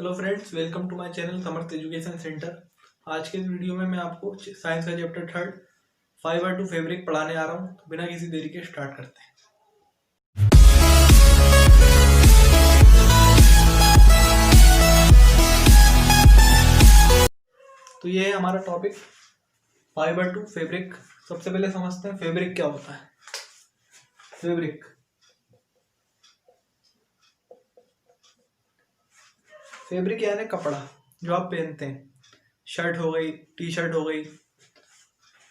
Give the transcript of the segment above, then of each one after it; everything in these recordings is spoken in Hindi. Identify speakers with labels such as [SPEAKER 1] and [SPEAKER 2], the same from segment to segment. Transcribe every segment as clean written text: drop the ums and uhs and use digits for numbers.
[SPEAKER 1] Hello friends, welcome to my channel Samarth education centre. आज के वीडियो में मैं आपको साइंस का चैप्टर 3 फाइबर टू फैब्रिक पढ़ाने आ रहा हूं। तो बिना किसी देरी के स्टार्ट करते हैं। तो ये है हमारा टॉपिक फाइबर टू फैब्रिक। सबसे पहले समझते हैं फैब्रिक क्या होता है। फैब्रिक यानी कपड़ा जो आप पहनते हैं। शर्ट हो गई, टी शर्ट हो गई,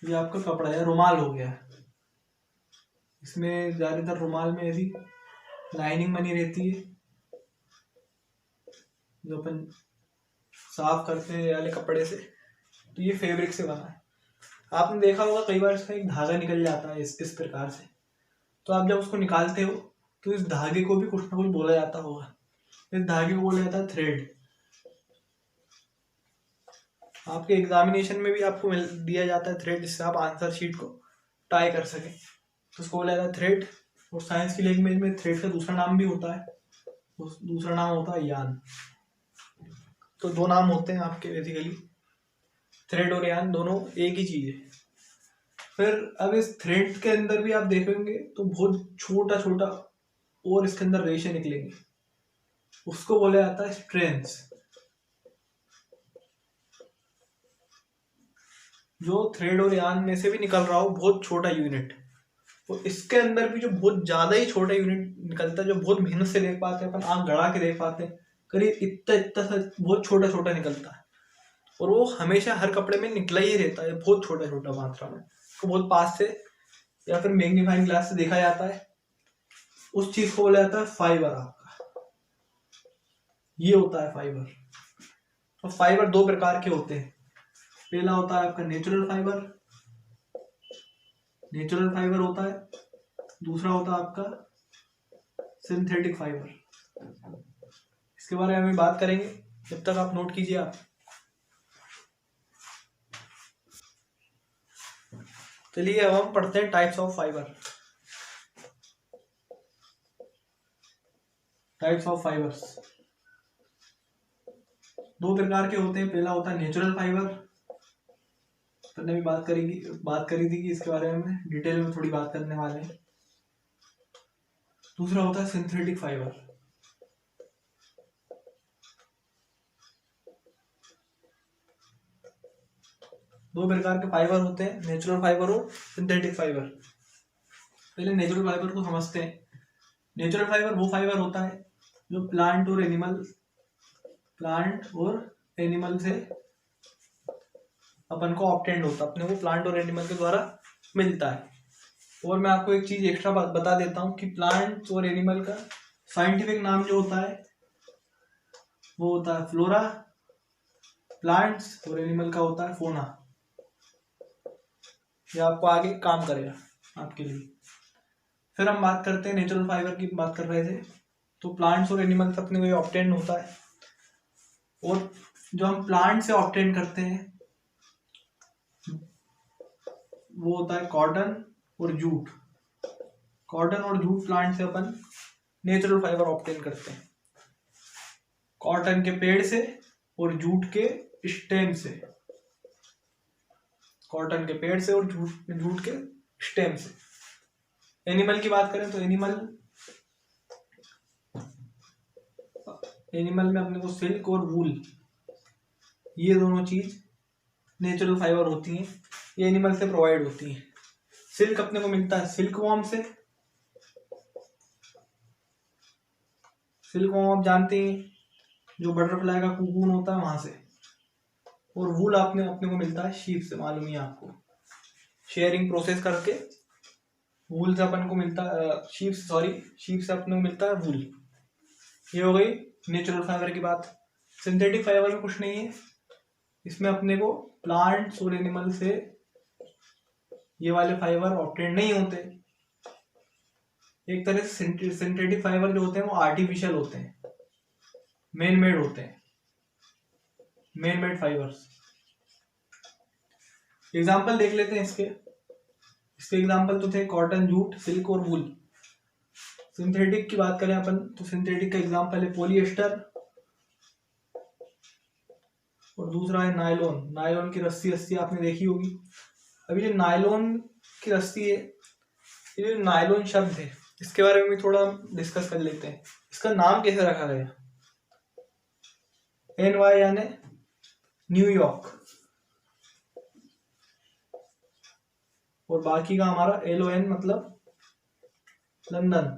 [SPEAKER 1] ये आपका कपड़ा या रुमाल हो गया। इसमें ज़्यादातर रुमाल में ऐसी लाइनिंग बनी रहती है जो अपन साफ करते हैं वाले कपड़े से। तो ये फैब्रिक से बना है। आपने देखा होगा कई बार इसका एक धागा निकल जाता है इस प्रकार से। तो आप जब उसको निकालते हो तो इस धागे को भी कुछ ना कुछ बोला जाता होगा। इस धागे को बोला जाता है थ्रेड। आपके एग्जामिनेशन में भी आपको दिया जाता है थ्रेड, जिससे आप आंसर शीट को टाई कर सकें। तो उसको बोला जाता है थ्रेड। और साइंस की लैंग्वेज में थ्रेड का दूसरा नाम भी होता है, दूसरा नाम होता है यान। तो दो नाम होते हैं आपके बेसिकली, थ्रेड और यान, दोनों एक ही चीज है। फिर अब इस थ्रेड के अंदर भी आप देखेंगे तो बहुत छोटा छोटा और इसके अंदर रेशे निकलेंगे, उसको बोला जाता है स्ट्रैंड्स। जो थ्रेड और यान में से भी निकल रहा हो बहुत छोटा यूनिट, तो इसके अंदर भी जो बहुत ज्यादा ही छोटा यूनिट निकलता है, जो बहुत मेहनत से देख पाते हैं अपन, आंख गड़ा के देख पाते हैं, करीब इतना इतना सा बहुत छोटा छोटा निकलता है। और वो हमेशा हर कपड़े में निकला ही रहता है, बहुत छोटा छोटा मात्रा में। तो बहुत पास से या फिर मैग्नीफाइंग ग्लास से देखा जाता है। उस चीज को बोला जाता है फाइबर। आपका ये होता है फाइबर। तो फाइबर दो प्रकार के होते हैं। पहला होता है आपका नेचुरल फाइबर, होता है। दूसरा होता है आपका सिंथेटिक फाइबर। इसके बारे में हम बात करेंगे, जब तक आप नोट कीजिए। आप चलिए अब हम पढ़ते हैं types of fibre. Types of fibres दो प्रकार के होते हैं। पहला होता है नेचुरल फाइबर, हमने भी बात करी थी कि इसके बारे में डिटेल में थोड़ी बात करने वाले हैं। दूसरा होता है सिंथेटिक फाइबर। दो प्रकार के फाइबर होते हैं, नेचुरल फाइबर और सिंथेटिक फाइबर। पहले नेचुरल फाइबर को समझते हैं। नेचुरल फाइबर वो फाइबर होता है जो प्लांट और एनिमल से अपन को ऑब्टेंड होता है, अपने को प्लांट और एनिमल के द्वारा मिलता है। और मैं आपको एक चीज एक्स्ट्रा बता देता हूँ कि प्लांट और एनिमल का साइंटिफिक नाम जो होता है वो होता है फ्लोरा। प्लांट्स और एनिमल का होता है फोना। ये आपको आगे काम करेगा आपके लिए। फिर हम बात करते हैं नेचुरल फाइबर की बात कर रहे थे। तो प्लांट्स और एनिमल से अपने को ऑब्टेंड होता है। और जो हम प्लांट से ऑब्टेंड करते हैं वो होता है कॉटन और जूट। कॉटन और जूट प्लांट से अपन नेचुरल फाइबर ऑब्टेन करते हैं, कॉटन के पेड़ से और जूट के स्टेम से। कॉटन के पेड़ से और जूट के स्टेम से। एनिमल की बात करें तो एनिमल में अपने को सिल्क और वूल, ये दोनों चीज नेचुरल फाइबर होती हैं। ये एनिमल से प्रोवाइड होती हैं। सिल्क अपने को मिलता है सिल्क वॉर्म से। सिल्क वॉर्म आप जानते हैं, जो बटरफ्लाई का कुकून होता है वहां से। और वूल अपने को मिलता है शीप से, मालूम ही आपको। शेयरिंग प्रोसेस करके वूल से अपन को मिलता है शीप से अपने को मिलता है वूल। ये हो गई नेचुरल फाइबर की बात। सिंथेटिक फाइबर में कुछ नहीं है, इसमें अपने को प्लांट्स और एनिमल से ये वाले फाइबर ऑब्टेन नहीं होते। एक तरह से सिंथेटिक फाइबर जो होते हैं वो आर्टिफिशियल होते हैं, मैन मेड होते हैं, मैन मेड फाइबर्स। एग्जाम्पल देख लेते हैं इसके एग्जाम्पल तो थे कॉटन, जूट, सिल्क और वूल। सिंथेटिक की बात करें अपन तो सिंथेटिक का एग्जाम्पल है पॉलिएस्टर, और दूसरा है नायलॉन। नायलॉन की रस्सी आपने देखी होगी। अभी जो नायलॉन की रस्सी है, ये जो नायलॉन शब्द है इसके बारे में भी थोड़ा डिस्कस कर लेते हैं। इसका नाम कैसे रखा गया? NY यानी न्यूयॉर्क, और बाकी का हमारा LON मतलब लंदन।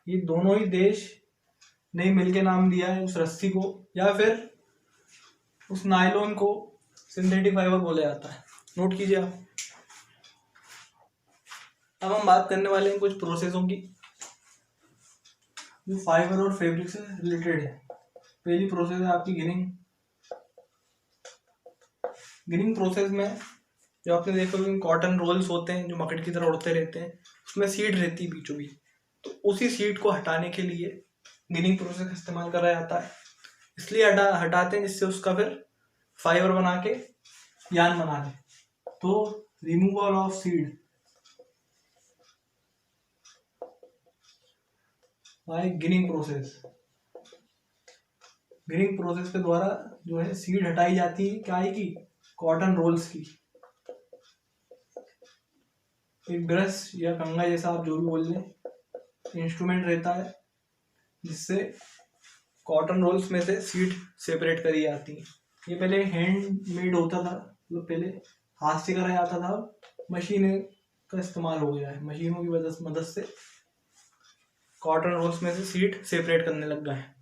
[SPEAKER 1] ये दोनों ही देश ने मिलके नाम दिया है उस रस्सी को, या फिर उस नायलॉन को सिंथेटिक फाइबर बोला जाता है। नोट कीजिए आप। अब हम बात करने वाले हैं कुछ प्रोसेसों की जो फाइबर और फैब्रिक से रिलेटेड है। पहली प्रोसेस है आपकी गिनिंग। गिनिंग प्रोसेस में जो आपने देखा कि कॉटन रोल्स होते हैं जो मकड़ी की तरह उड़ते रहते हैं, उसमें सीड रहती है बीचों बीच, तो उसी सीड को हटाने के लिए गिनिंग प्रोसेस का इस्तेमाल करा जाता है। इसलिए हटाते हैं जिससे उसका फिर फाइबर बना के यान बना ले। तो removal of seed bye ginning process. Ginning process के द्वारा जो है सीड हटाई जाती है, क्या है की कॉटन रोल्स की। एक ब्रश या कंघा जैसा आप जो भी बोल लें, इंस्ट्रूमेंट रहता है जिससे कॉटन रोल्स में से सीड सेपरेट करी जाती है। ये पहले हैंड मेड होता था, मतलब पहले हाथ से करा जाता था, मशीन का इस्तेमाल हो गया है। मशीनों की मदद से कॉटन रोल्स में से सीड सेपरेट करने लग गए हैं।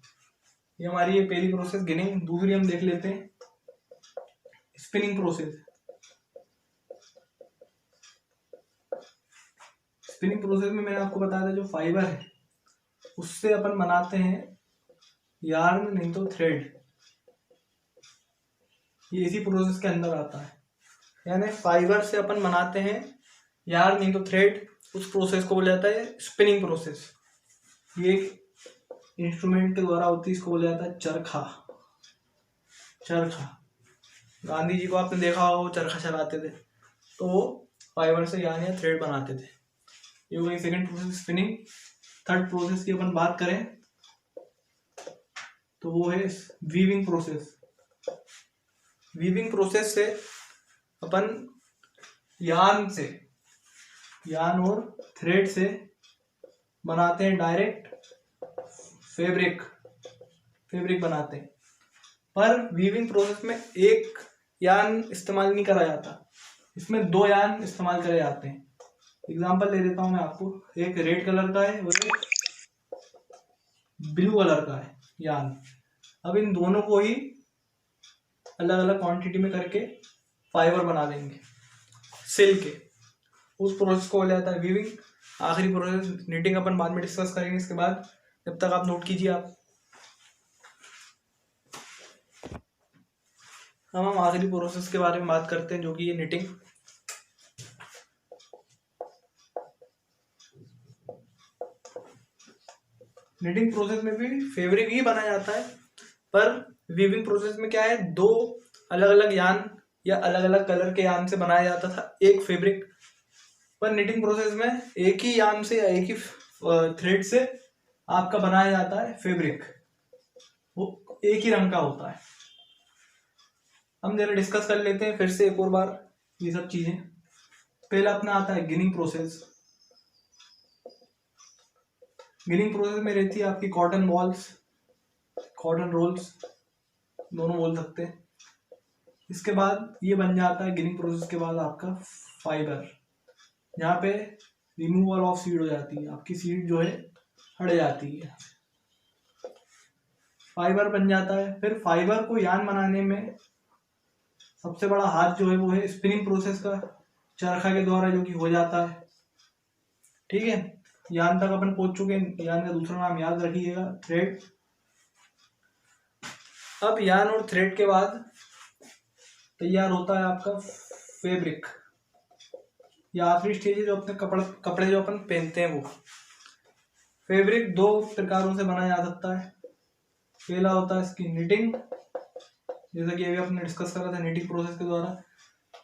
[SPEAKER 1] ये हमारी ये पहली प्रोसेस गिनिंग। दूसरी हम देख लेते हैं स्पिनिंग प्रोसेस। स्पिनिंग प्रोसेस में मैंने आपको बताया था जो फाइबर है उससे अपन बनाते हैं यार्न, नहीं तो थ्रेड। ये इसी प्रोसेस के अंदर आता है, यानी फाइबर से अपन बनाते हैं यार्न नहीं तो थ्रेड। उस प्रोसेस को बोला जाता है स्पिनिंग प्रोसेस। ये एक इंस्ट्रूमेंट के द्वारा होती है, इसको बोला जाता है चरखा। चरखा, गांधी जी को आपने देखा होगा वो चरखा चलाते थे, तो वो फाइबर से यार्न या थ्रेड बनाते थे। ये हो गई second process spinning. Third process की अपन बात करें तो वो है वीविंग प्रोसेस। वीविंग प्रोसेस से अपन यार्न और थ्रेड से बनाते हैं डायरेक्ट फैब्रिक बनाते हैं। पर वीविंग प्रोसेस में एक यार्न इस्तेमाल नहीं करा जाता, इसमें 2 यार्न इस्तेमाल करे जाते हैं। एग्जांपल ले देता हूं मैं आपको। एक रेड कलर का है और एक ब्लू कलर का है यार्न। अब इन दोनों को ही अलग अलग क्वांटिटी में करके फाइबर बना देंगे सिल्क के। उस प्रोसेस को बोला जाता है वीविंग। आखिरी प्रोसेस निटिंग अपन बाद में डिस्कस करेंगे इसके बाद, जब तक आप नोट कीजिए आप। हम आखिरी प्रोसेस के बारे में बात करते हैं जो कि ये निटिंग। निटिंग प्रोसेस में भी फैब्रिक ही बनाया जाता है, पर वीविंग प्रोसेस में क्या है, 2 अलग अलग यार्न या अलग अलग कलर के यार्न से बनाया जाता था एक फैब्रिक। पर निटिंग प्रोसेस में एक ही यार्न से या एक ही थ्रेड से आपका बनाया जाता है फैब्रिक, वो एक ही रंग का होता है। हम जरा डिस्कस कर लेते हैं फिर से एक और बार ये सब चीजें। पहला अपना आता है गिनिंग प्रोसेस। गिनिंग प्रोसेस में रहती है आपकी कॉटन बॉल्स, कॉटन रोल्स दोनों बोल सकते हैं। इसके बाद ये बन जाता है गिनिंग प्रोसेस के बाद आपका फाइबर, यहाँ पे रिमूवल ऑफ सीड हो जाती है, आपकी सीड जो है हट जाती है, फाइबर बन जाता है। फिर फाइबर को यार्न बनाने में सबसे बड़ा हाथ जो है वो है स्पिनिंग प्रोसेस का, चरखा के द्वारा जो कि हो जाता है। ठीक है, यार्न तक अपन पहुंच चुके हैं। यार्न का दूसरा नाम याद रखिएगा, थ्रेड। अब यार्न और थ्रेड के बाद तैयार होता है आपका फैब्रिक। या आखिरी स्टेज है जो अपने कपड़े जो अपन पहनते हैं वो। फैब्रिक 2 प्रकारों से बनाया जा सकता है। पहला होता है इसकी निटिंग, जैसा कि अभी आपने डिस्कस करा था निटिंग प्रोसेस के द्वारा।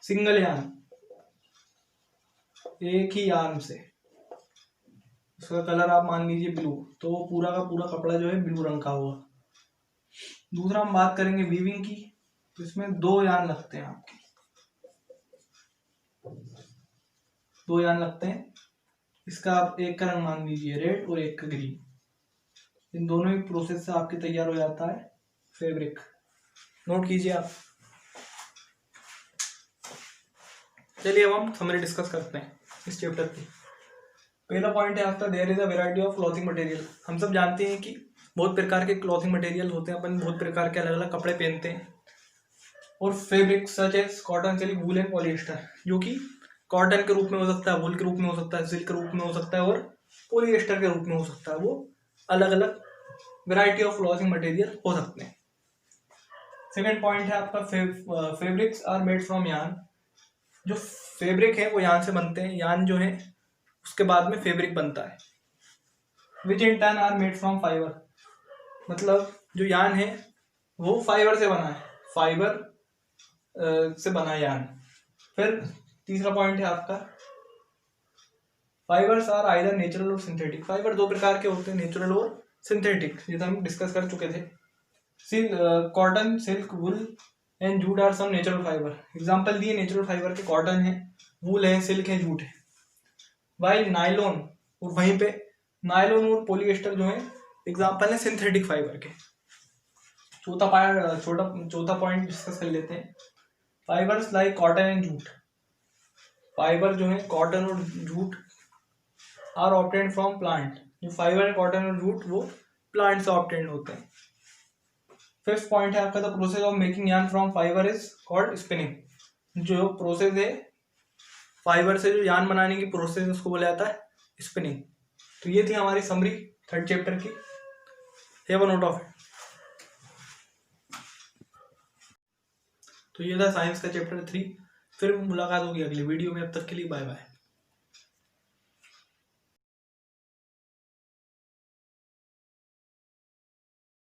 [SPEAKER 1] सिंगल यार्न, एक ही यार्न से, उसका कलर आप मान लीजिए ब्लू, तो पूरा का पूरा कपड़ा जो है ब्लू रंग का होगा। दूसरा हम बात करेंगे वीविंग की, तो इसमें 2 यान लगते हैं आपके, 2 यान लगते हैं। इसका आप एक का रंग मान लीजिए रेड और एक का ग्रीन। इन दोनों ही प्रोसेस से आपके तैयार हो जाता है फैब्रिक। नोट कीजिए आप। चलिए अब हम समरी डिस्कस करते हैं इस चैप्टर की। पहला पॉइंट है आपका there is a variety of clothing material. हम सब जानते हैं कि बहुत प्रकार के क्लॉथिंग मटेरियल होते हैं, अपन बहुत प्रकार के अलग अलग कपड़े पहनते हैं। और fabric such as cotton, silk, wool and polyester, जो कि कॉटन के रूप में हो सकता है, वूल के रूप में हो सकता है, सिल्क के रूप में हो सकता है और पॉलिएस्टर के रूप में हो सकता है। वो अलग अलग वैरायटी ऑफ क्लॉथिंग मटेरियल हो सकते हैं। सेकेंड पॉइंट है आपका फैब्रिक्स आर मेड फ्रॉम यान। जो फैब्रिक है वो यान से बनते हैं, यान जो है उसके बाद में फैब्रिक बनता है। Which in turn are made from fibre, मतलब जो यान है वो फाइबर से बना है, फाइबर से बना है यान। फिर तीसरा पॉइंट है आपका फाइबर्स आर आइदर नेचुरल और सिंथेटिक। फाइबर 2 प्रकार के होते हैं, नेचुरल और सिंथेटिक, ये तो हम डिस्कस कर चुके थे। Cotton, silk, wool and jute are some natural fibre. Example दिए नेचुरल फाइबर के, कॉटन है, वूल है, सिल्क है, जूट है। वाइल नायलॉन, और वहीं पे नायलॉन और पॉलिएस्टर जो है एग्जाम्पल है सिंथेटिक फाइबर के। चौथा पॉइंट डिस्कस कर लेते हैं। Fibres like cotton and jute, fibre जो है कॉटन और jute are obtained from plant. जो फाइबर है कॉटन और जूट वो प्लांट से ऑब्टेन्ड होते हैं। फिफ्थ पॉइंट है आपका the process of making yarn from fibre is called spinning. जो प्रोसेस है फाइबर से जो यार्न बनाने की प्रोसेस उसको बोला जाता है स्पिनिंग। तो ये थी हमारी समरी 3rd चैप्टर की। Have a note of it. तो ये था साइंस का चैप्टर 3। फिर मुलाकात होगी अगले वीडियो में, अब तक के लिए बाय बाय।